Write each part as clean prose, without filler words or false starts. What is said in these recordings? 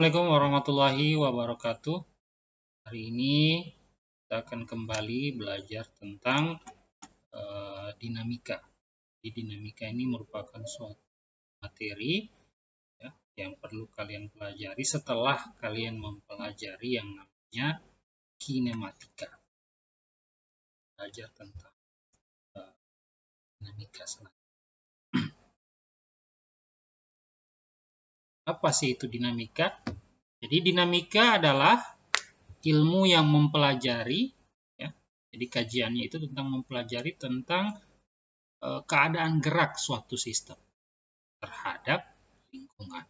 Assalamualaikum warahmatullahi wabarakatuh. Hari ini kita akan kembali belajar tentang dinamika. Dinamika ini merupakan suatu materi ya, yang perlu kalian pelajari setelah kalian mempelajari yang namanya kinematika. Belajar tentang dinamika selanjutnya. Apa sih itu dinamika? Jadi dinamika adalah ilmu yang mempelajari, ya. Jadi kajiannya itu tentang mempelajari tentang keadaan gerak suatu sistem terhadap lingkungan.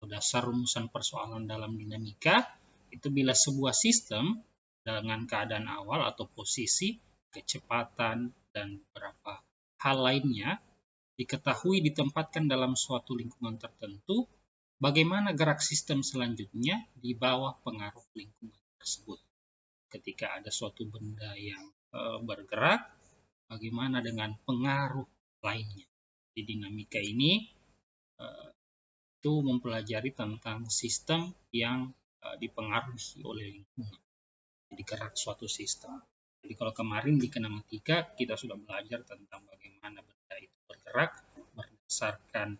Dasar rumusan persoalan dalam dinamika itu bila sebuah sistem dengan keadaan awal atau posisi, kecepatan, dan beberapa hal lainnya diketahui ditempatkan dalam suatu lingkungan tertentu, bagaimana gerak sistem selanjutnya di bawah pengaruh lingkungan tersebut. Ketika ada suatu benda yang bergerak, bagaimana dengan pengaruh lainnya. Di dinamika ini itu mempelajari tentang sistem yang dipengaruhi oleh lingkungan. Jadi gerak suatu sistem. Jadi kalau kemarin di kinematika kita sudah belajar tentang bagaimana benda itu bergerak berdasarkan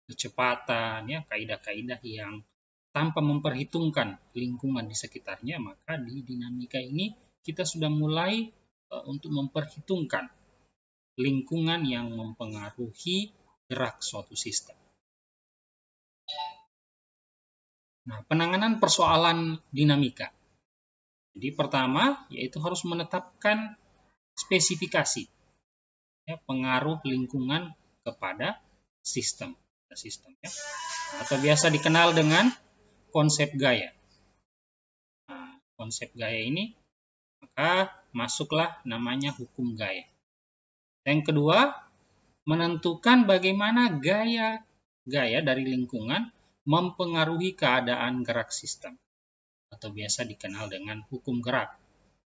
kecepatan, ya, kaidah-kaidah yang tanpa memperhitungkan lingkungan di sekitarnya, maka di dinamika ini kita sudah mulai untuk memperhitungkan lingkungan yang mempengaruhi gerak suatu sistem. Nah, penanganan persoalan dinamika. Jadi pertama yaitu harus menetapkan spesifikasi ya, pengaruh lingkungan kepada sistem ya. Atau biasa dikenal dengan konsep gaya. Nah, konsep gaya ini maka masuklah namanya hukum gaya. Yang kedua, menentukan bagaimana gaya dari lingkungan mempengaruhi keadaan gerak sistem atau biasa dikenal dengan hukum gerak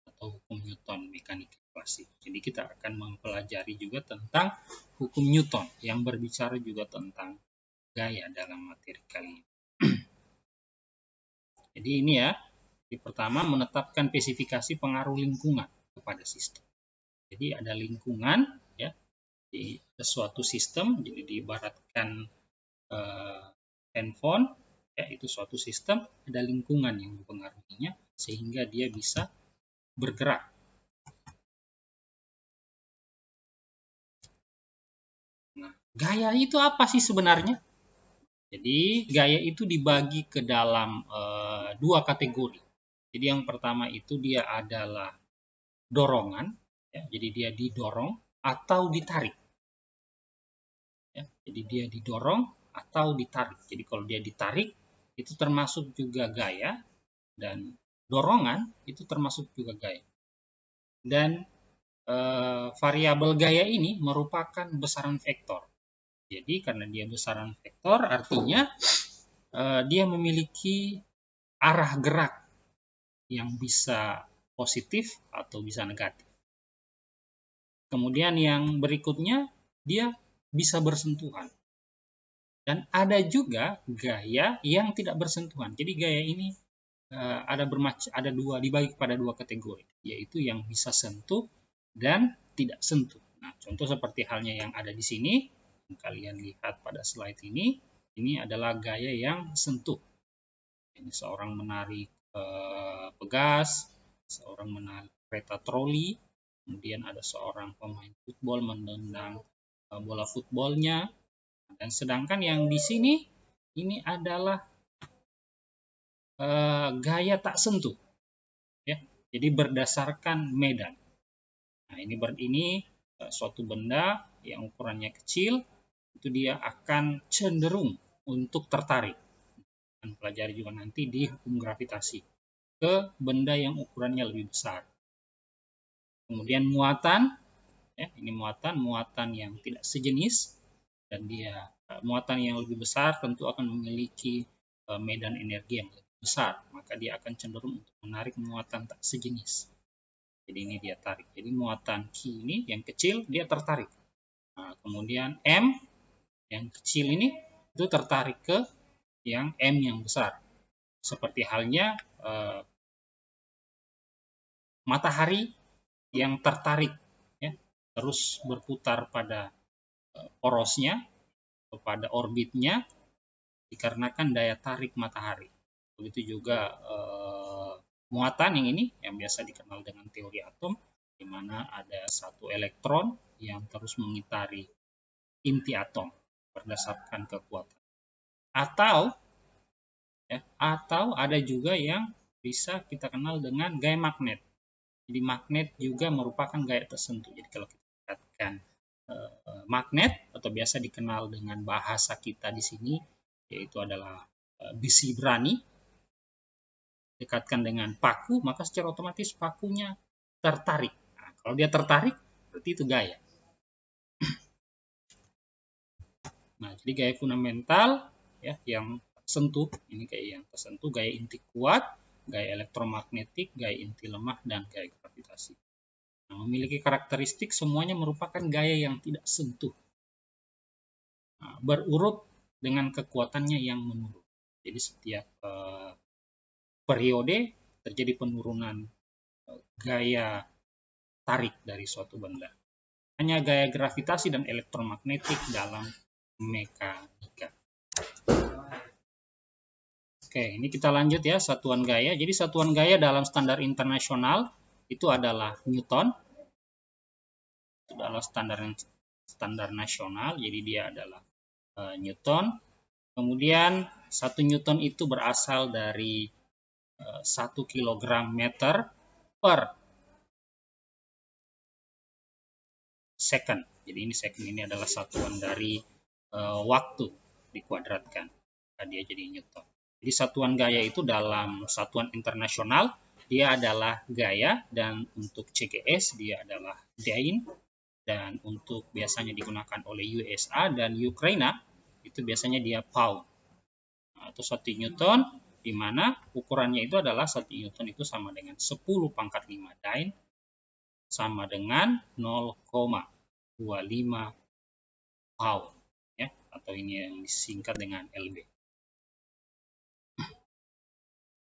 atau hukum Newton mekanika klasik. Jadi kita akan mempelajari juga tentang hukum Newton yang berbicara juga tentang gaya dalam materi kali ini. Jadi ini ya, di pertama menetapkan spesifikasi pengaruh lingkungan kepada sistem. Jadi ada lingkungan ya di suatu sistem, jadi diibaratkan handphone ya, itu suatu sistem, ada lingkungan yang mempengaruhinya sehingga dia bisa bergerak. Nah, gaya itu apa sih sebenarnya? Jadi gaya itu dibagi ke dalam dua kategori. Jadi yang pertama itu dia adalah dorongan, ya, jadi dia didorong atau ditarik. Ya, jadi dia didorong atau ditarik. Jadi kalau dia ditarik itu termasuk juga gaya, dan dorongan itu termasuk juga gaya. Dan variabel gaya ini merupakan besaran vektor. Jadi karena dia besaran vektor artinya dia memiliki arah gerak yang bisa positif atau bisa negatif. Kemudian yang berikutnya dia bisa bersentuhan. Dan ada juga gaya yang tidak bersentuhan. Jadi gaya ini ada dua, dibagi pada dua kategori, yaitu yang bisa sentuh dan tidak sentuh. Nah, contoh seperti halnya yang ada di sini, yang kalian lihat pada slide ini adalah gaya yang sentuh. Ini seorang menarik pegas, seorang menarik kereta troli, kemudian ada seorang pemain football menendang bola footballnya, dan sedangkan yang di sini ini adalah gaya tak sentuh, ya. Jadi berdasarkan medan. Nah, ini suatu benda yang ukurannya kecil, itu dia akan cenderung untuk tertarik. Dan pelajari juga nanti di hukum gravitasi ke benda yang ukurannya lebih besar. Kemudian muatan, ya, ini muatan yang tidak sejenis, dan dia muatan yang lebih besar tentu akan memiliki medan energi yang lebih besar, maka dia akan cenderung untuk menarik muatan tak sejenis. Jadi ini dia tarik. Jadi muatan Q ini yang kecil dia tertarik. Nah, kemudian M yang kecil ini itu tertarik ke yang M yang besar. Seperti halnya matahari yang tertarik, ya, terus berputar pada porosnya atau pada orbitnya dikarenakan daya tarik matahari. Begitu juga muatan yang ini yang biasa dikenal dengan teori atom, di mana ada satu elektron yang terus mengitari inti atom berdasarkan kekuatan. Atau ada juga yang bisa kita kenal dengan gaya magnet. Jadi magnet juga merupakan gaya tertentu. Jadi kalau kita katakan magnet atau biasa dikenal dengan bahasa kita di sini yaitu adalah besi berani, dekatkan dengan paku, maka secara otomatis pakunya tertarik. Nah, kalau dia tertarik berarti itu gaya. Nah, jadi gaya fundamental ya yang tersentuh, ini kayak yang tersentuh, gaya inti kuat, gaya elektromagnetik, gaya inti lemah, dan gaya gravitasi. Nah, memiliki karakteristik semuanya merupakan gaya yang tidak sentuh. Nah, berurut dengan kekuatannya yang menurun. Jadi setiap periode terjadi penurunan gaya tarik dari suatu benda. Hanya gaya gravitasi dan elektromagnetik dalam mekanika. Oke, ini kita lanjut ya, satuan gaya. Jadi satuan gaya dalam standar internasional itu adalah Newton. Itu adalah standar nasional, jadi dia adalah Newton. Kemudian 1 Newton itu berasal dari 1 kg meter per second. Jadi ini second ini adalah satuan dari waktu dikuadratkan. Dia jadi Newton. Jadi satuan gaya itu dalam satuan internasional dia adalah gaya, dan untuk CGS dia adalah Dane, dan untuk biasanya digunakan oleh USA dan Ukraina itu biasanya dia pound. Nah, itu 1 Newton, di mana ukurannya itu adalah 1 Newton itu sama dengan 10 pangkat 5 Dane, sama dengan 0,25 pound, ya, atau ini yang disingkat dengan LB.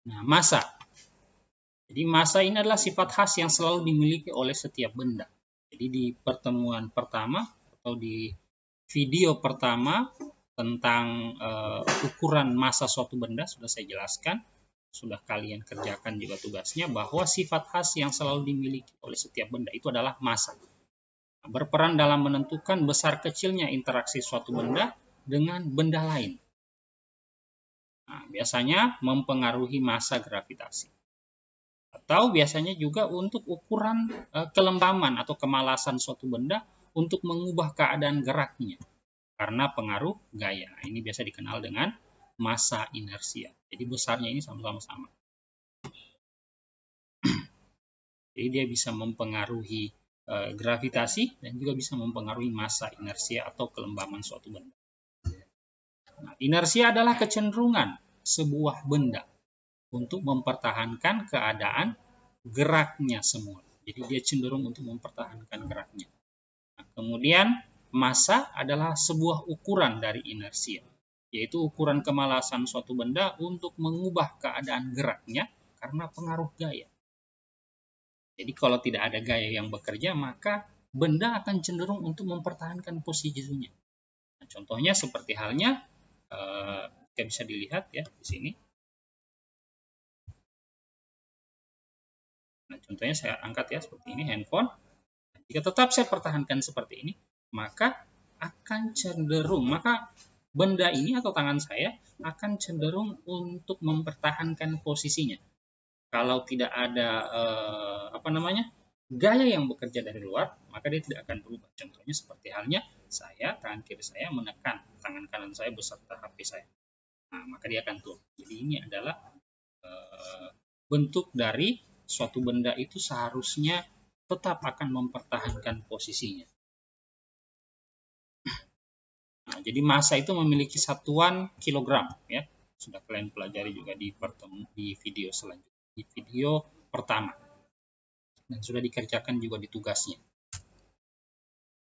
Nah, massa. Jadi massa ini adalah sifat khas yang selalu dimiliki oleh setiap benda. Jadi di pertemuan pertama atau di video pertama tentang ukuran massa suatu benda sudah saya jelaskan, sudah kalian kerjakan juga tugasnya, bahwa sifat khas yang selalu dimiliki oleh setiap benda itu adalah massa. Berperan dalam menentukan besar kecilnya interaksi suatu benda dengan benda lain. Nah, biasanya mempengaruhi massa gravitasi. Atau biasanya juga untuk ukuran kelembaman atau kemalasan suatu benda untuk mengubah keadaan geraknya karena pengaruh gaya. Nah, ini biasa dikenal dengan massa inersia. Jadi besarnya ini sama-sama sama. Jadi dia bisa mempengaruhi gravitasi dan juga bisa mempengaruhi massa inersia atau kelembaman suatu benda. Nah, inersia adalah kecenderungan sebuah benda untuk mempertahankan keadaan geraknya semula. Jadi dia cenderung untuk mempertahankan geraknya. Nah, kemudian massa adalah sebuah ukuran dari inersia, yaitu ukuran kemalasan suatu benda untuk mengubah keadaan geraknya karena pengaruh gaya. Jadi kalau tidak ada gaya yang bekerja, maka benda akan cenderung untuk mempertahankan posisinya. Nah, contohnya seperti halnya kita bisa dilihat ya di sini. Nah, contohnya saya angkat ya seperti ini handphone. Jika tetap saya pertahankan seperti ini, maka akan cenderung, maka benda ini atau tangan saya akan cenderung untuk mempertahankan posisinya. Kalau tidak ada gaya yang bekerja dari luar, maka dia tidak akan berubah. Contohnya seperti halnya saya, tangan kiri saya menekan tangan kanan saya beserta HP saya. Nah, maka dia akan turun. Jadi ini adalah bentuk dari suatu benda itu seharusnya tetap akan mempertahankan posisinya. Nah, jadi massa itu memiliki satuan kilogram, ya. Sudah kalian pelajari juga di video selanjutnya, di video pertama. Dan sudah dikerjakan juga di tugasnya.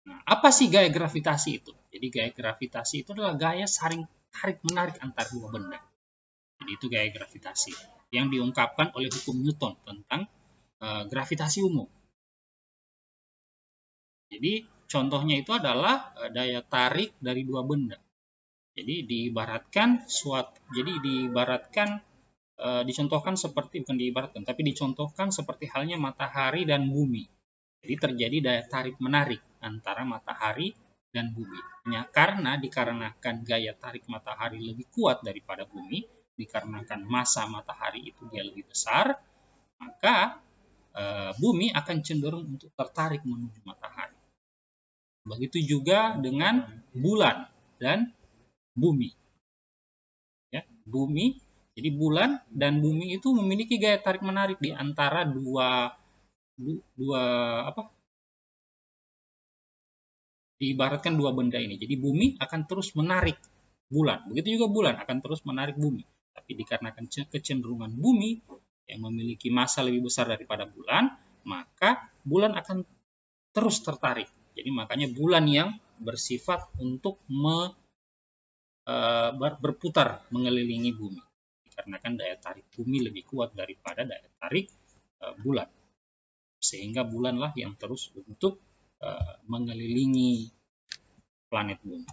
Nah, apa sih gaya gravitasi itu? Jadi gaya gravitasi itu adalah gaya saling tarik-menarik antar dua benda. Jadi itu gaya gravitasi yang diungkapkan oleh hukum Newton tentang gravitasi umum. Jadi contohnya itu adalah daya tarik dari dua benda. Jadi dicontohkan seperti, bukan diibaratkan, tapi dicontohkan seperti halnya matahari dan bumi. Jadi terjadi daya tarik menarik antara matahari dan bumi. Dikarenakan gaya tarik matahari lebih kuat daripada bumi, dikarenakan massa matahari itu dia lebih besar, maka bumi akan cenderung untuk tertarik menuju matahari. Begitu juga dengan bulan dan bumi. Ya, jadi bulan dan bumi itu memiliki gaya tarik menarik di antara diibaratkan dua benda ini. Jadi bumi akan terus menarik bulan. Begitu juga bulan akan terus menarik bumi. Tapi dikarenakan kecenderungan bumi yang memiliki massa lebih besar daripada bulan, maka bulan akan terus tertarik. Jadi makanya bulan yang bersifat untuk berputar mengelilingi bumi. Dikarenakan daya tarik bumi lebih kuat daripada daya tarik bulan. Sehingga bulanlah yang terus untuk mengelilingi planet bumi.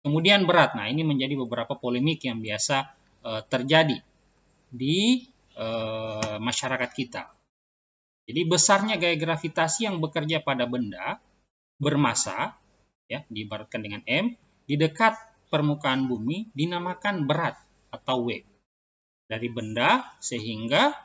Kemudian berat. Nah, ini menjadi beberapa polemik yang biasa terjadi di masyarakat kita. Jadi besarnya gaya gravitasi yang bekerja pada benda bermassa, ya, diibaratkan dengan M, di dekat permukaan bumi dinamakan berat atau W dari benda, sehingga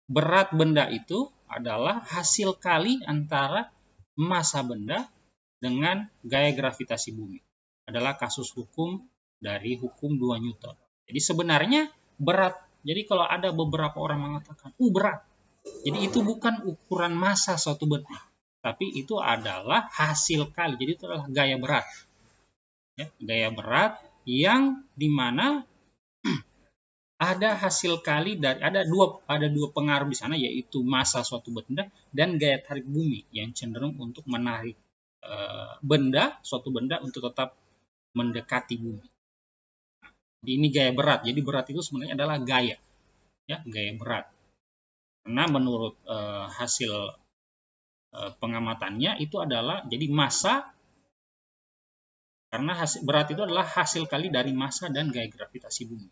berat benda itu adalah hasil kali antara massa benda dengan gaya gravitasi bumi. Adalah kasus hukum dari hukum 2 Newton. Jadi sebenarnya berat. Jadi kalau ada beberapa orang mengatakan, berat. Jadi itu bukan ukuran massa suatu benda, tapi itu adalah hasil kali. Jadi itu adalah gaya berat. Ya, gaya berat yang dimana ada hasil kali dari ada dua pengaruh di sana, yaitu massa suatu benda dan gaya tarik bumi yang cenderung untuk menarik suatu benda untuk tetap mendekati bumi. Jadi ini gaya berat. Jadi berat itu sebenarnya adalah gaya, ya, gaya berat. Karena menurut hasil pengamatannya itu adalah jadi massa, karena berat itu adalah hasil kali dari massa dan gaya gravitasi bumi.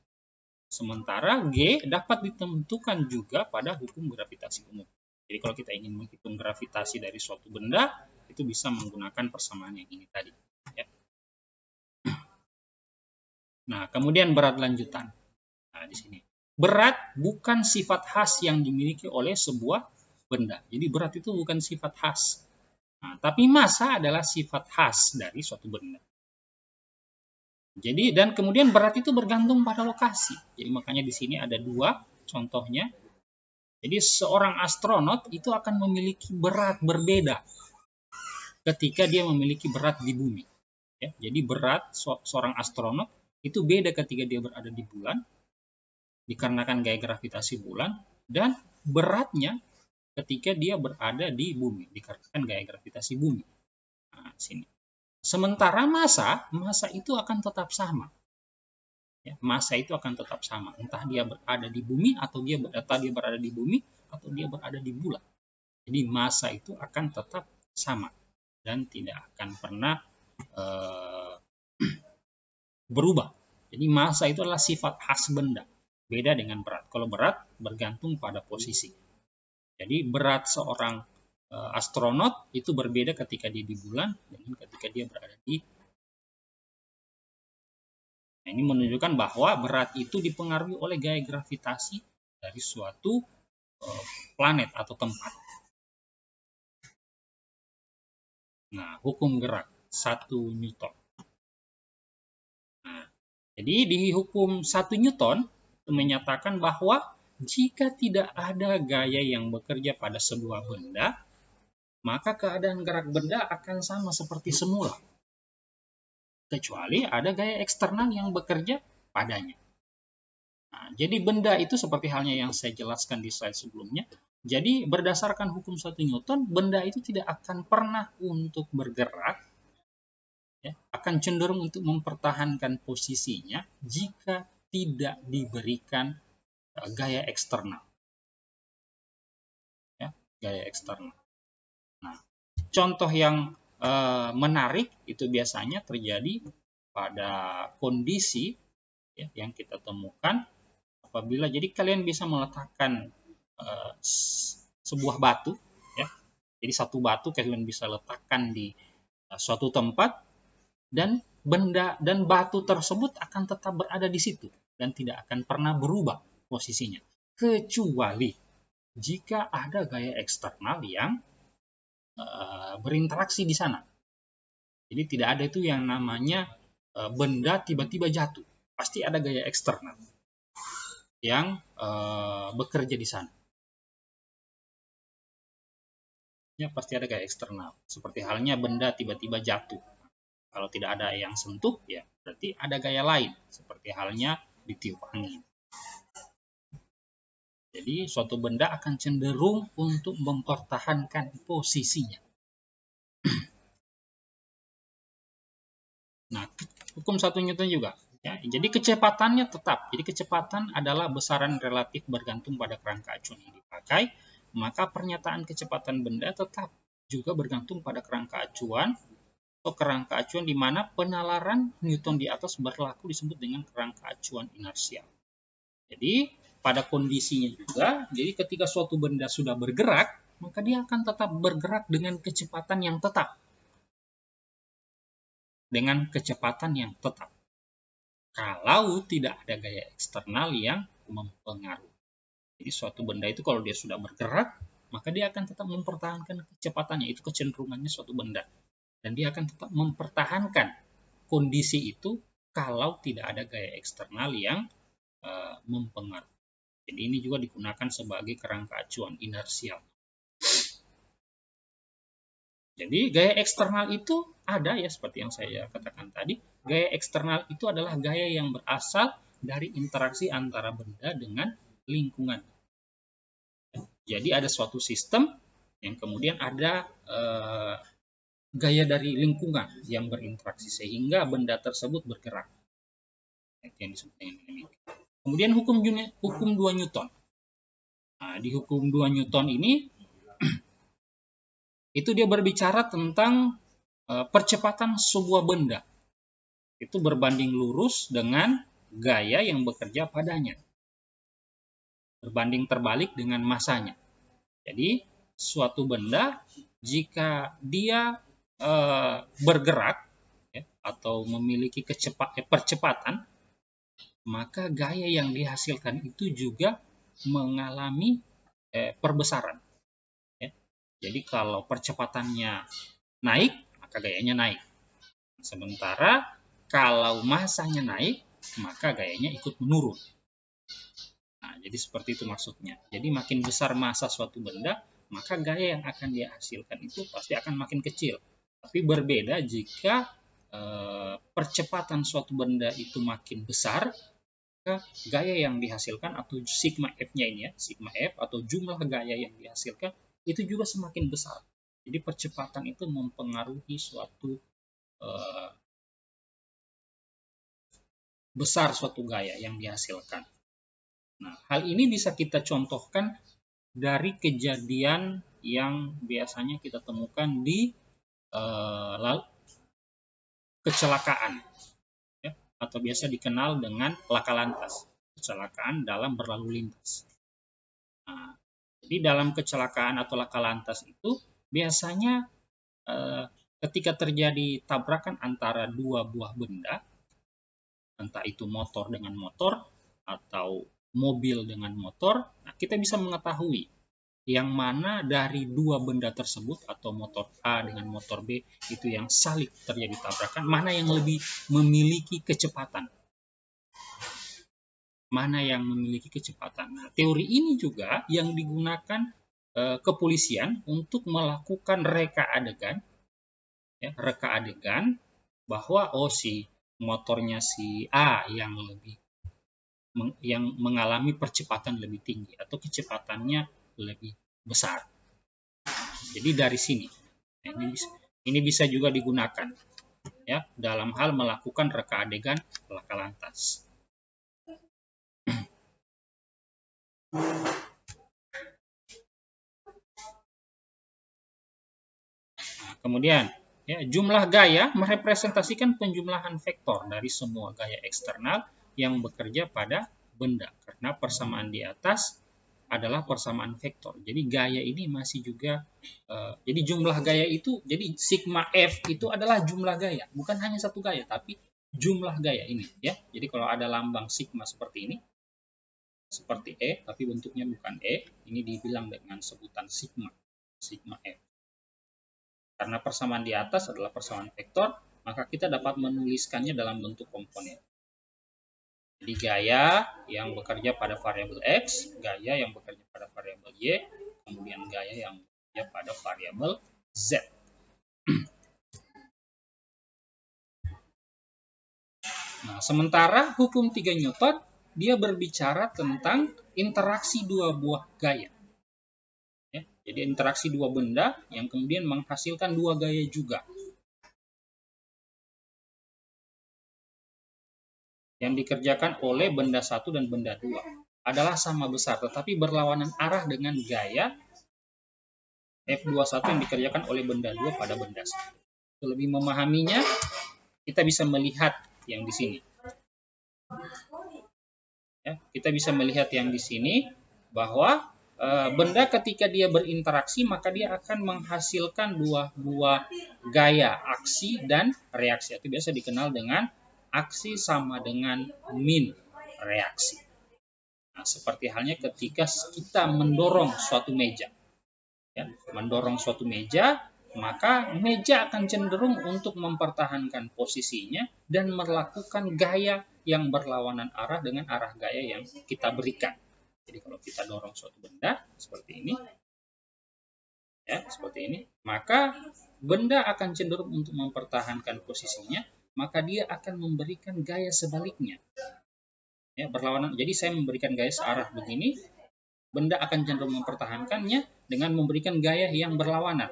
Sementara G dapat ditentukan juga pada hukum gravitasi umum. Jadi kalau kita ingin menghitung gravitasi dari suatu benda, itu bisa menggunakan persamaan yang ini tadi. Ya. Nah, kemudian berat lanjutan. Nah, di sini. Berat bukan sifat khas yang dimiliki oleh sebuah benda. Jadi berat itu bukan sifat khas. Nah, tapi massa adalah sifat khas dari suatu benda. Jadi dan kemudian berat itu bergantung pada lokasi. Jadi makanya di sini ada dua contohnya. Jadi seorang astronot itu akan memiliki berat berbeda ketika dia memiliki berat di bumi. Ya, jadi berat seorang astronot itu beda ketika dia berada di bulan, dikarenakan gaya gravitasi bulan, dan beratnya ketika dia berada di bumi, dikarenakan gaya gravitasi bumi. Nah, sini. Sementara massa itu akan tetap sama. Ya, massa itu akan tetap sama, entah dia berada di bumi atau dia berada di bumi atau dia berada di bulan. Jadi massa itu akan tetap sama dan tidak akan pernah berubah. Jadi massa itu adalah sifat khas benda, beda dengan berat. Kalau berat bergantung pada posisi. Jadi berat seorang astronot itu berbeda ketika dia di bulan dengan ketika dia berada di. Nah, ini menunjukkan bahwa berat itu dipengaruhi oleh gaya gravitasi dari suatu planet atau tempat. Nah, hukum gerak 1 Newton. Nah, jadi di hukum 1 Newton menyatakan bahwa jika tidak ada gaya yang bekerja pada sebuah benda, maka keadaan gerak benda akan sama seperti semula. Kecuali ada gaya eksternal yang bekerja padanya. Nah, jadi benda itu seperti halnya yang saya jelaskan di slide sebelumnya, Jadi berdasarkan hukum 1 Newton, benda itu tidak akan pernah untuk bergerak, ya, akan cenderung untuk mempertahankan posisinya jika tidak diberikan gaya eksternal. Ya, gaya eksternal. Nah, contoh yang menarik itu biasanya terjadi pada kondisi, ya, yang kita temukan apabila jadi kalian bisa meletakkan sebuah batu, ya. Jadi satu batu kalian bisa letakkan di suatu tempat dan benda dan batu tersebut akan tetap berada di situ dan tidak akan pernah berubah posisinya kecuali jika ada gaya eksternal yang berinteraksi di sana. Jadi tidak ada itu yang namanya benda tiba-tiba jatuh. Pasti ada gaya eksternal yang bekerja di sana. Ya, pasti ada gaya eksternal. Seperti halnya benda tiba-tiba jatuh. Kalau tidak ada yang sentuh, ya berarti ada gaya lain. Seperti halnya ditiup angin. Jadi suatu benda akan cenderung untuk mempertahankan posisinya. Nah, hukum 1 Newton juga. Ya, jadi kecepatannya tetap. Jadi kecepatan adalah besaran relatif bergantung pada kerangka acuan yang dipakai. Maka pernyataan kecepatan benda tetap juga bergantung pada kerangka acuan atau kerangka acuan di mana penalaran Newton di atas berlaku disebut dengan kerangka acuan inersial. Jadi pada kondisinya juga, jadi ketika suatu benda sudah bergerak, maka dia akan tetap bergerak dengan kecepatan yang tetap. Dengan kecepatan yang tetap. Kalau tidak ada gaya eksternal yang mempengaruhi. Jadi suatu benda itu kalau dia sudah bergerak, maka dia akan tetap mempertahankan kecepatannya. Itu kecenderungannya suatu benda. Dan dia akan tetap mempertahankan kondisi itu kalau tidak ada gaya eksternal yang mempengaruhi. Jadi ini juga digunakan sebagai kerangka acuan inersial. Jadi gaya eksternal itu ada ya seperti yang saya katakan tadi. Gaya eksternal itu adalah gaya yang berasal dari interaksi antara benda dengan lingkungan. Jadi ada suatu sistem yang kemudian ada gaya dari lingkungan yang berinteraksi sehingga benda tersebut bergerak. Itu yang disebut dengan dinamika. Kemudian hukum 2 Newton. Nah, di hukum 2 Newton ini itu dia berbicara tentang percepatan sebuah benda. Itu berbanding lurus dengan gaya yang bekerja padanya. Berbanding terbalik dengan masanya. Jadi suatu benda jika dia bergerak ya, atau memiliki percepatan, maka gaya yang dihasilkan itu juga mengalami perbesaran. Ya. Jadi kalau percepatannya naik, maka gayanya naik. Sementara kalau masanya naik, maka gayanya ikut menurun. Nah, jadi seperti itu maksudnya. Jadi makin besar massa suatu benda, maka gaya yang akan dia hasilkan itu pasti akan makin kecil. Tapi berbeda jika percepatan suatu benda itu makin besar, maka gaya yang dihasilkan atau sigma F-nya ini ya, sigma F atau jumlah gaya yang dihasilkan itu juga semakin besar. Jadi percepatan itu mempengaruhi suatu besar suatu gaya yang dihasilkan. Nah, hal ini bisa kita contohkan dari kejadian yang biasanya kita temukan di kecelakaan, ya, atau biasa dikenal dengan laka lantas, kecelakaan dalam berlalu lintas. Nah, jadi dalam kecelakaan atau laka lantas itu biasanya ketika terjadi tabrakan antara dua buah benda, entah itu motor dengan motor atau mobil dengan motor, nah kita bisa mengetahui yang mana dari dua benda tersebut atau motor A dengan motor B itu yang saling terjadi tabrakan, mana yang lebih memiliki kecepatan. Mana yang memiliki kecepatan. Nah, teori ini juga yang digunakan kepolisian untuk melakukan reka adegan, ya, reka adegan bahwa si motornya si A yang mengalami percepatan lebih tinggi atau kecepatannya lebih besar. Jadi dari sini, ini bisa juga digunakan ya dalam hal melakukan reka adegan laka lantas. Kemudian, ya, jumlah gaya merepresentasikan penjumlahan vektor dari semua gaya eksternal yang bekerja pada benda. Karena persamaan di atas adalah persamaan vektor. Jadi gaya ini masih juga, jadi jumlah gaya itu, jadi sigma F itu adalah jumlah gaya. Bukan hanya satu gaya, tapi jumlah gaya ini. Ya. Jadi kalau ada lambang sigma seperti ini, seperti E, tapi bentuknya bukan E, ini dibilang dengan sebutan sigma, sigma F. Karena persamaan di atas adalah persamaan vektor, maka kita dapat menuliskannya dalam bentuk komponen. Jadi gaya yang bekerja pada variabel X, gaya yang bekerja pada variabel Y, kemudian gaya yang bekerja pada variabel Z. Nah, sementara hukum 3 Newton, dia berbicara tentang interaksi dua buah gaya. Ya, jadi interaksi dua benda yang kemudian menghasilkan dua gaya juga. Yang dikerjakan oleh benda 1 dan benda 2 adalah sama besar, tetapi berlawanan arah dengan gaya F21 yang dikerjakan oleh benda 2 pada benda 1. Lebih memahaminya, kita bisa melihat yang di sini. Ya, kita bisa melihat yang di sini bahwa benda ketika dia berinteraksi maka dia akan menghasilkan dua buah gaya aksi dan reaksi. Itu biasa dikenal dengan aksi sama dengan min reaksi. Nah, seperti halnya ketika kita mendorong suatu meja. Ya, mendorong suatu meja, maka meja akan cenderung untuk mempertahankan posisinya dan melakukan gaya yang berlawanan arah dengan arah gaya yang kita berikan. Jadi kalau kita dorong suatu benda seperti ini, ya seperti ini, maka benda akan cenderung untuk mempertahankan posisinya, maka dia akan memberikan gaya sebaliknya. Ya, berlawanan. Jadi saya memberikan gaya searah begini, benda akan cenderung mempertahankannya dengan memberikan gaya yang berlawanan.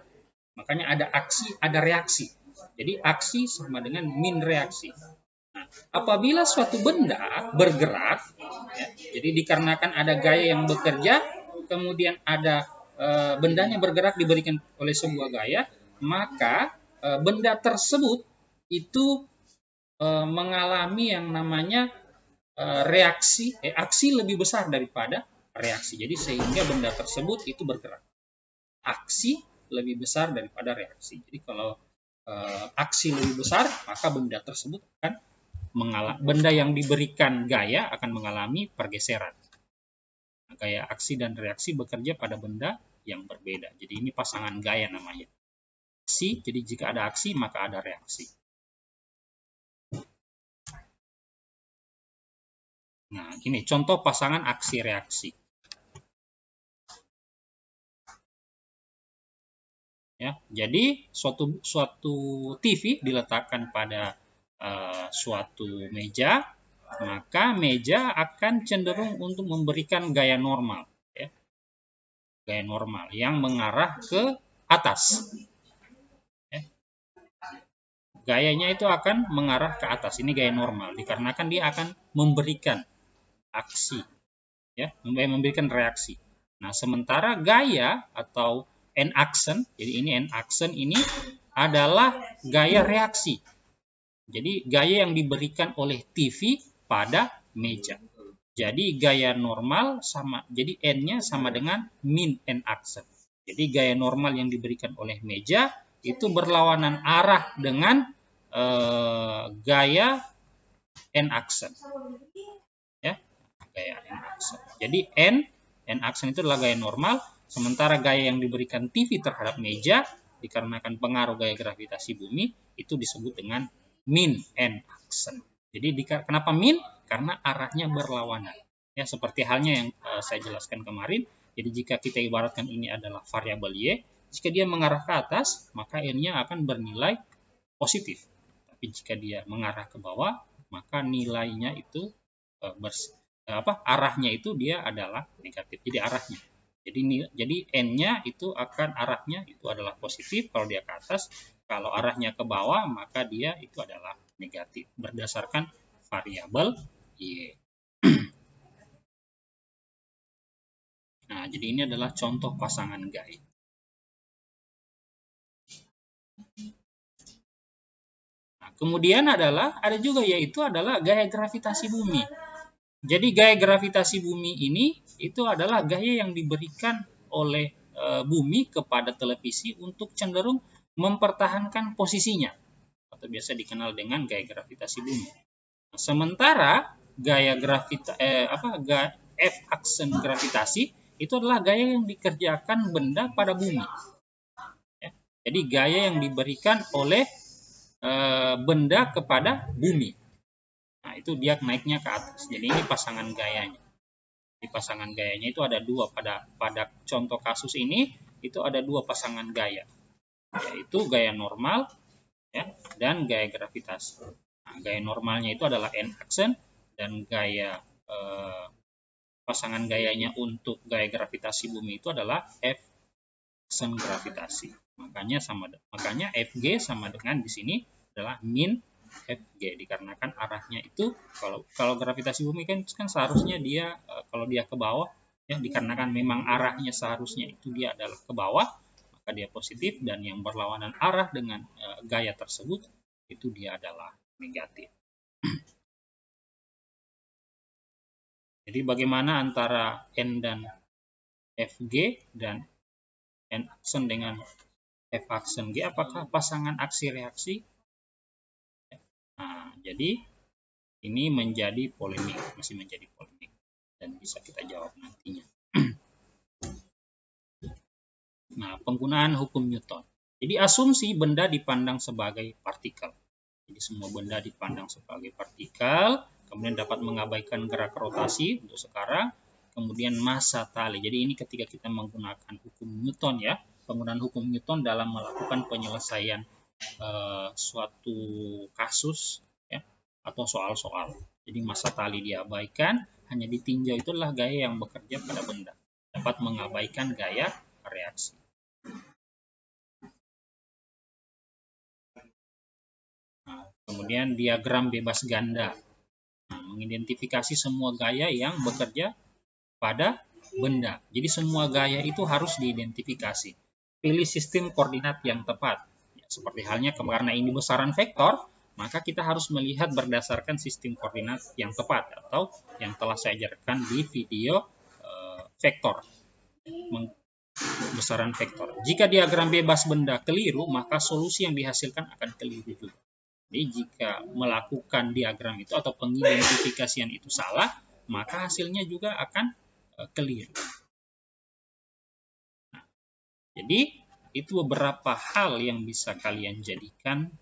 Makanya ada aksi, ada reaksi. Jadi aksi sama dengan min reaksi. Nah, apabila suatu benda bergerak, ya, jadi dikarenakan ada gaya yang bekerja, kemudian ada bendanya bergerak diberikan oleh sebuah gaya, maka benda tersebut itu mengalami yang namanya reaksi, aksi lebih besar daripada reaksi. Jadi sehingga benda tersebut itu bergerak. Aksi lebih besar daripada reaksi. Jadi kalau aksi lebih besar, maka benda tersebut akan benda yang diberikan gaya akan mengalami pergeseran. Nah, gaya aksi dan reaksi bekerja pada benda yang berbeda. Jadi ini pasangan gaya namanya. Aksi, jadi jika ada aksi maka ada reaksi. Nah, ini contoh pasangan aksi reaksi. Ya, jadi suatu TV diletakkan pada suatu meja, maka meja akan cenderung untuk memberikan gaya normal, ya. Gaya normal yang mengarah ke atas. Ya. Gayanya itu akan mengarah ke atas. Ini gaya normal, dikarenakan dia akan memberikan aksi, ya, memberikan reaksi. Nah, sementara gaya atau N-aksen, jadi ini N-aksen ini adalah gaya reaksi. Jadi gaya yang diberikan oleh TV pada meja. Jadi gaya normal sama, jadi N-nya sama dengan min N-aksen. Jadi gaya normal yang diberikan oleh meja itu berlawanan arah dengan gaya N-aksen. Ya, gaya N-aksen. Jadi N-aksen itu adalah gaya normal, sementara gaya yang diberikan TV terhadap meja dikarenakan pengaruh gaya gravitasi bumi itu disebut dengan min N-aksen. Jadi kenapa min? Karena arahnya berlawanan. Ya, seperti halnya yang saya jelaskan kemarin. Jadi jika kita ibaratkan ini adalah variabel Y, jika dia mengarah ke atas, maka N-nya akan bernilai positif. Tapi jika dia mengarah ke bawah, maka nilainya itu arahnya itu dia adalah negatif. Jadi arahnya. Jadi N-nya itu akan arahnya itu adalah positif kalau dia ke atas, kalau arahnya ke bawah maka dia itu adalah negatif berdasarkan variabel Y. Nah, jadi ini adalah contoh pasangan gaya. Nah, kemudian ada juga yaitu adalah gaya gravitasi bumi. Jadi gaya gravitasi bumi ini itu adalah gaya yang diberikan oleh bumi kepada televisi untuk cenderung mempertahankan posisinya atau biasa dikenal dengan gaya gravitasi bumi. Sementara gaya F-aksen gravitasi itu adalah gaya yang dikerjakan benda pada bumi. Ya. Jadi gaya yang diberikan oleh benda kepada bumi. Nah, itu dia naiknya ke atas. Jadi ini pasangan gayanya. Di pasangan gayanya itu ada dua pada contoh kasus ini itu ada dua pasangan gaya, yaitu gaya normal ya, dan gaya gravitasi. Nah, gaya normalnya itu adalah N-aksen dan gaya pasangan gayanya untuk gaya gravitasi bumi itu adalah F-aksen gravitasi. Makanya Fg sama dengan di sini adalah min Fg dikarenakan arahnya itu kalau gravitasi bumi kan seharusnya dia kalau dia ke bawah ya dikarenakan memang arahnya seharusnya itu dia adalah ke bawah maka dia positif dan yang berlawanan arah dengan gaya tersebut itu dia adalah negatif. Jadi bagaimana antara N dan Fg dan N aksen dengan F aksen G, apakah pasangan aksi reaksi? Nah, jadi ini menjadi polemik, masih menjadi polemik dan bisa kita jawab nantinya. Nah, penggunaan hukum Newton. Jadi asumsi benda dipandang sebagai partikel. Jadi semua benda dipandang sebagai partikel, kemudian dapat mengabaikan gerak rotasi untuk sekarang, kemudian massa tali. Jadi ini ketika kita menggunakan hukum Newton ya, penggunaan hukum Newton dalam melakukan penyelesaian suatu kasus ya, atau soal-soal. Jadi massa tali diabaikan, hanya ditinjau itu adalah gaya yang bekerja pada benda. Dapat mengabaikan gaya reaksi. Nah, kemudian diagram bebas ganda. Nah, mengidentifikasi semua gaya yang bekerja pada benda. Jadi semua gaya itu harus diidentifikasi. Pilih sistem koordinat yang tepat. Ya, seperti halnya karena ini besaran vektor, maka kita harus melihat berdasarkan sistem koordinat yang tepat atau yang telah saya ajarkan di video vektor. Besaran vektor. Jika diagram bebas benda keliru, maka solusi yang dihasilkan akan keliru juga. Jadi jika melakukan diagram itu atau pengidentifikasian itu salah, maka hasilnya juga akan keliru. Nah, jadi itu beberapa hal yang bisa kalian jadikan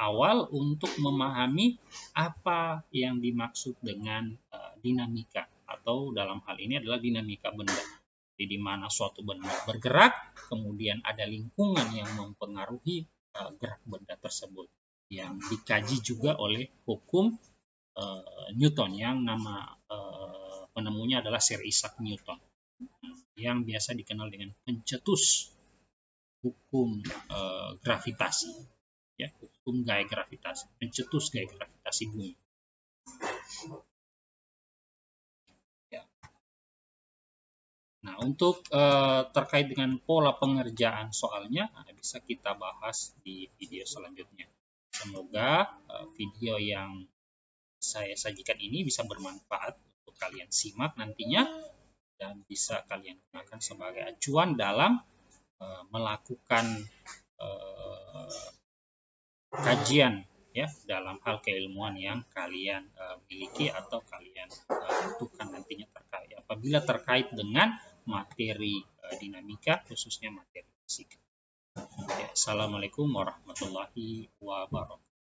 awal untuk memahami apa yang dimaksud dengan dinamika atau dalam hal ini adalah dinamika benda. Jadi di mana suatu benda bergerak, kemudian ada lingkungan yang mempengaruhi gerak benda tersebut. Yang dikaji juga oleh hukum Newton yang nama penemunya adalah Sir Isaac Newton yang biasa dikenal dengan pencetus hukum gravitasi ya, hukum gaya gravitasi, pencetus gaya gravitasi bumi ya. Nah, untuk terkait dengan pola pengerjaan soalnya bisa kita bahas di video selanjutnya. Semoga video yang saya sajikan ini bisa bermanfaat untuk kalian simak nantinya dan bisa kalian gunakan sebagai acuan dalam melakukan kajian ya dalam hal keilmuan yang kalian miliki atau kalian butuhkan nantinya apabila terkait dengan materi dinamika khususnya materi fisika. Ya, Assalamualaikum warahmatullahi wabarakatuh.